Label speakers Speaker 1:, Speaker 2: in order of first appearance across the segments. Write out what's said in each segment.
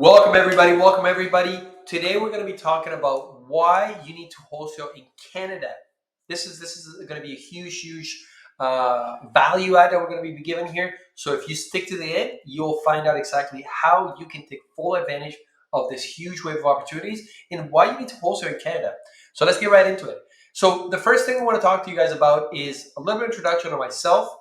Speaker 1: Welcome everybody. Welcome everybody. Today we're going to be talking about why you need to wholesale in Canada. This is going to be a huge value add that we're going to be giving here. So if you stick to the end, you'll find out exactly how you can take full advantage of this huge wave of opportunities and why you need to wholesale in Canada. So let's get right into it. So the first thing I want to talk to you guys about is a little bit of introduction of myself,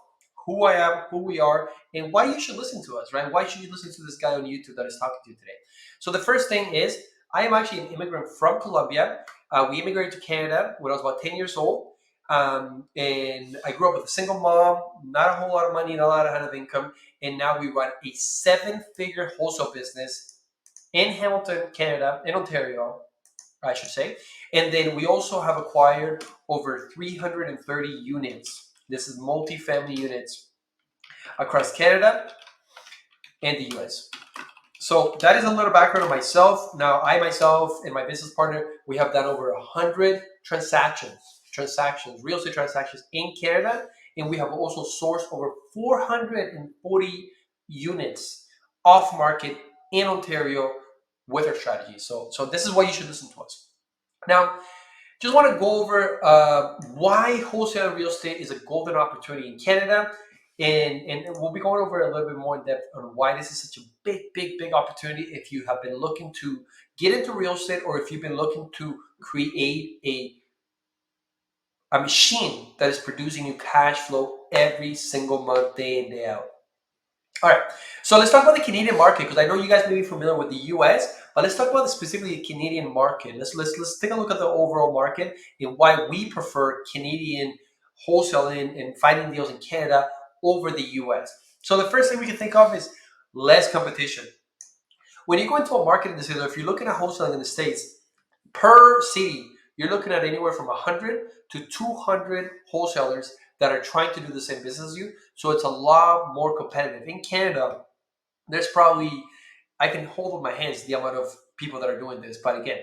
Speaker 1: who I am, who we are, and why you should listen to us, right? Why should you listen to this guy on YouTube that is talking to you today? So the first thing is, I am actually an immigrant from Colombia. We immigrated to Canada when I was about 10 years old. And I grew up with a single mom, not a whole lot of money, not a lot of income. And now we run a 7-figure wholesale business in Hamilton, Canada, in Ontario, I should say. And then we also have acquired over 330 units. This is multi-family units across Canada and the US. So that is a little background on myself. Now, I myself and my business partner, we have done over 100 real estate transactions in Canada, and we have also sourced over 440 units off market in Ontario with our strategy. So this is why you should listen to us. Now, just want to go over why wholesale real estate is a golden opportunity in Canada. And we'll be going over a little bit more in depth on why this is such a big opportunity if you have been looking to get into real estate or if you've been looking to create a machine that is producing you cash flow every single month, day in, day out. All right, so let's talk about the Canadian market because I know you guys may be familiar with the U.S., but let's talk about specifically the Canadian market. Let's take a look at the overall market and why we prefer Canadian wholesaling and finding deals in Canada over the U.S. So the first thing we can think of is less competition. When you go into a market in the city, if you're looking at wholesaling in the States, per city, you're looking at anywhere from 100 to 200 wholesalers that are trying to do the same business as you. So it's a lot more competitive. In Canada, there's probably, I can hold with my hands the amount of people that are doing this. But again,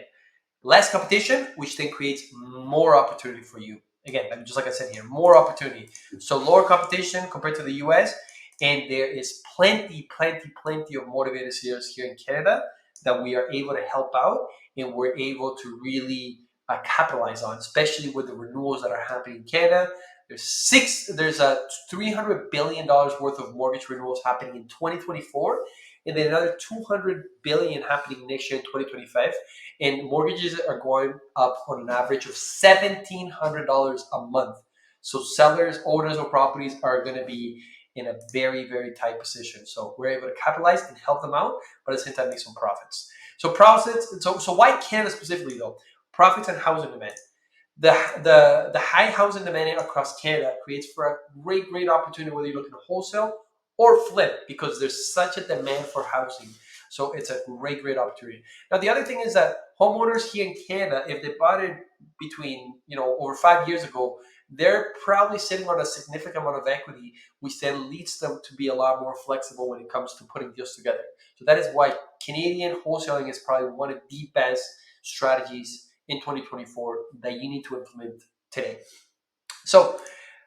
Speaker 1: less competition, which then creates more opportunity for you. Again, just like I said here, more opportunity. So lower competition compared to the US. And there is plenty of motivated sellers here in Canada that we are able to help out and we're able to really capitalize on, especially with the renewals that are happening in Canada. There's a $300 billion worth of mortgage renewals happening in 2024, and then another $200 billion happening next year in 2025. And mortgages are going up on an average of $1,700 a month. So sellers, owners of properties are going to be in a very tight position. So we're able to capitalize and help them out, but at the same time make some profits. So profits. So why Canada specifically though? Profits and housing demand. The high housing demand across Canada creates for a great opportunity whether you're looking to wholesale or flip because there's such a demand for housing. So it's a great opportunity. Now the other thing is that homeowners here in Canada, if they bought it between over 5 years ago, they're probably sitting on a significant amount of equity, which then leads them to be a lot more flexible when it comes to putting deals together. So that is why Canadian wholesaling is probably one of the best strategies in 2024 that you need to implement today. So,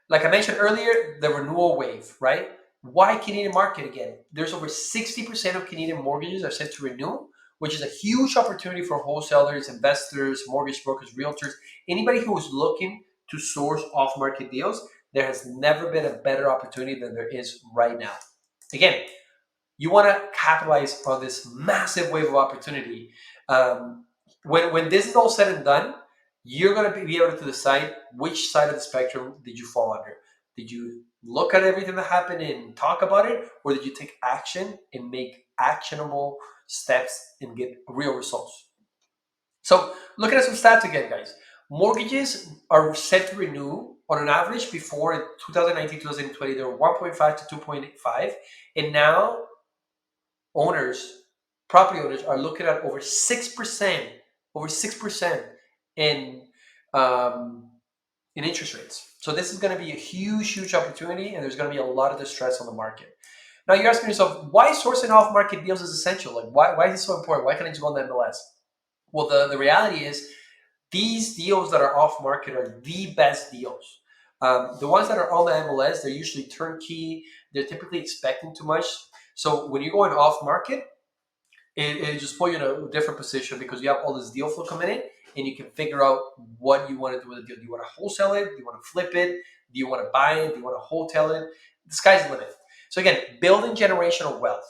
Speaker 1: like I mentioned earlier, the renewal wave, right? Why Canadian market again? There's over 60% of Canadian mortgages are set to renew, which is a huge opportunity for wholesalers, investors, mortgage brokers, realtors, anybody who is looking to source off-market deals. There has never been a better opportunity than there is right now. Again, you want to capitalize on this massive wave of opportunity. When this is all said and done, you're going to be able to decide which side of the spectrum did you fall under. Did you look at everything that happened and talk about it, or did you take action and make actionable steps and get real results? So looking at some stats again, guys. Mortgages are set to renew on an average before 2019, 2020, they were 1.5 to 2.5. And now property owners are looking at over 6% in interest rates. So this is going to be a huge opportunity, and there's going to be a lot of distress on the market. Now you're asking yourself, why sourcing off-market deals is essential? Like, why is it so important? Why can't I just go on the MLS? Well, the reality is these deals that are off-market are the best deals. The ones that are on the MLS, they're usually turnkey. They're typically expecting too much. So when you're going off-market, it just put you in a different position because you have all this deal flow coming in, and you can figure out what you want to do with the deal. Do you want to wholesale it? Do you want to flip it? Do you want to buy it? Do you want to wholesale it? The sky's the limit. So again, building generational wealth.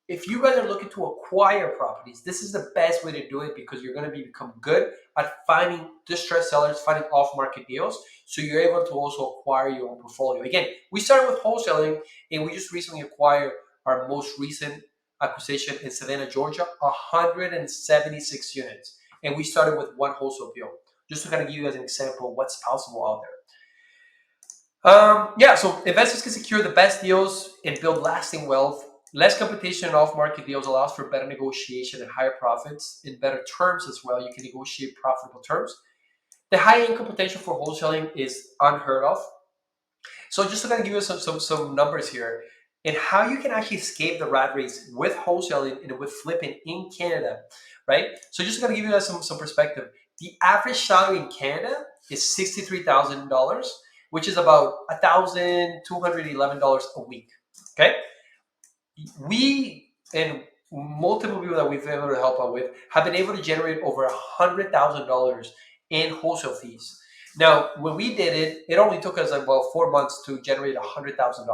Speaker 1: If you guys are looking to acquire properties, this is the best way to do it because you're going to become good at finding distressed sellers, finding off-market deals. So you're able to also acquire your own portfolio. Again, we started with wholesaling, and we just recently acquired our most recent acquisition in Savannah, Georgia, 176 units. And we started with one wholesale deal, just to kind of give you guys an example of what's possible out there. Yeah, so investors can secure the best deals and build lasting wealth. Less competition in off-market deals allows for better negotiation and higher profits in better terms as well. You can negotiate profitable terms. The high income potential for wholesaling is unheard of. So just to kind of give you some numbers here and how you can actually escape the rat race with wholesaling and with flipping in Canada, right? So just to kind of give you guys some perspective, the average salary in Canada is $63,000, which is about $1,211 a week. Okay, we and multiple people that we've been able to help out with have been able to generate over $100,000 in wholesale fees. Now, when we did it, it only took us about 4 months to generate $100,000.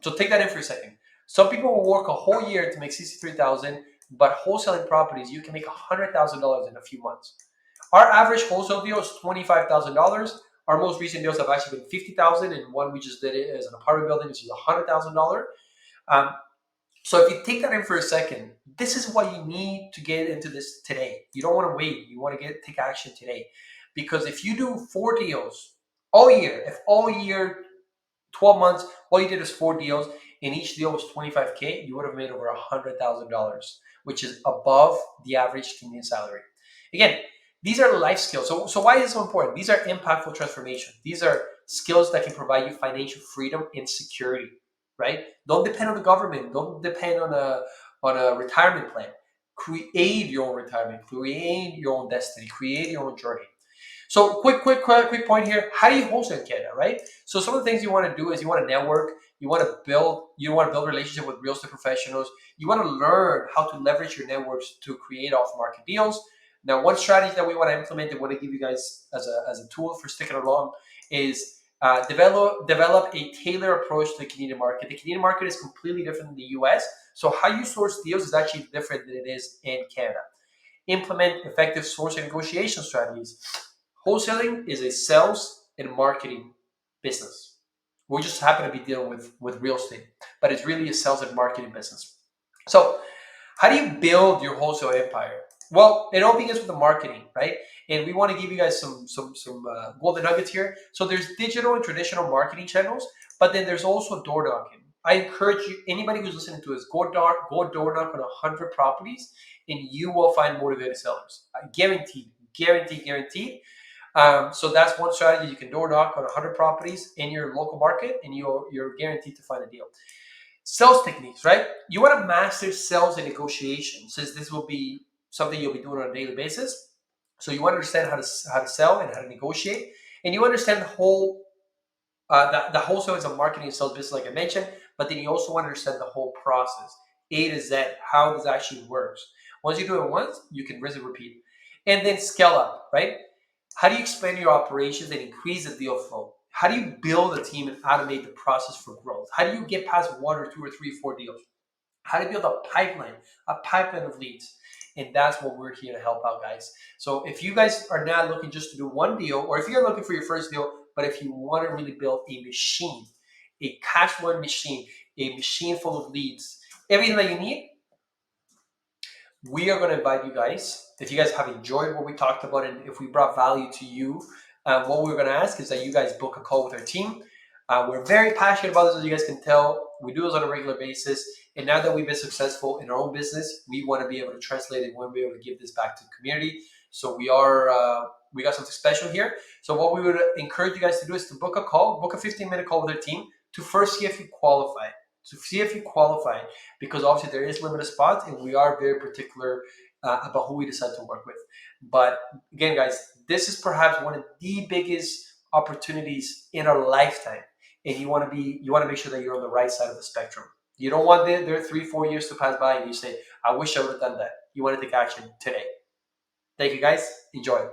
Speaker 1: So take that in for a second. Some people will work a whole year to make 63,000, but wholesaling properties, you can make $100,000 in a few months. Our average wholesale deal is $25,000. Our most recent deals have actually been 50,000, and one we just did it as an apartment building, which is $100,000. Um, so if you take that in for a second, this is what you need to get into this today. You don't want to wait. You want to take action today, because if you do 4 deals all year, if all year 12 months, all you did is 4 deals, and each deal was 25K, you would have made over $100,000, which is above the average Canadian salary. Again, these are life skills. So why is it so important? These are impactful transformation. These are skills that can provide you financial freedom and security, right? Don't depend on the government. Don't depend on a retirement plan. Create your own retirement. Create your own destiny. Create your own journey. So quick point here. How do you wholesale in Canada, right? So some of the things you want to do is you want to network, you want to build relationship with real estate professionals. You want to learn how to leverage your networks to create off-market deals. Now, one strategy that we want to implement and want to give you guys as a tool for sticking along is develop a tailored approach to the Canadian market. The Canadian market is completely different than the US. So how you source deals is actually different than it is in Canada. Implement effective sourcing negotiation strategies. Wholesaling is a sales and marketing business. We just happen to be dealing with real estate, but it's really a sales and marketing business. So, how do you build your wholesale empire? Well, it all begins with the marketing, right? And we want to give you guys some golden nuggets here. So there's digital and traditional marketing channels, but then there's also door knocking. I encourage you, anybody who's listening to this, go door knock on 100 properties, and you will find motivated sellers. Guaranteed, guaranteed, guaranteed. So that's one strategy. You can door knock on 100 properties in your local market, and you're guaranteed to find a deal. Sales techniques, right? You want to master sales and negotiation, since this will be something you'll be doing on a daily basis. So you want to understand how to sell and how to negotiate, and you understand the wholesale is a marketing and sales business, like I mentioned. But then you also want to understand the whole process, A to Z, how this actually works. Once you do it once, you can rinse and repeat, and then scale up, right? How do you expand your operations and increase the deal flow? How do you build a team and automate the process for growth? How do you get past one or two or three, 4 deals? How to build a pipeline of leads. And that's what we're here to help out, guys. So if you guys are not looking just to do one deal, or if you're looking for your first deal, but if you want to really build a machine, a cash flowing machine, a machine full of leads, everything that you need, we are going to invite you guys. If you guys have enjoyed what we talked about, and if we brought value to you, what we're going to ask is that you guys book a call with our team. We're very passionate about this, as you guys can tell. We do this on a regular basis. And now that we've been successful in our own business, we want to be able to translate it. We want to be able to give this back to the community. So we got something special here. So what we would encourage you guys to do is to book a 15-minute call with our team to first see if you qualify. Because obviously there is limited spots, and we are very particular about who we decide to work with. But again, guys, this is perhaps one of the biggest opportunities in our lifetime, and you want to make sure that you're on the right side of the spectrum. You don't want there 3-4 years to pass by and you say, I wish I would have done that. You want to take action today. Thank you guys. Enjoy.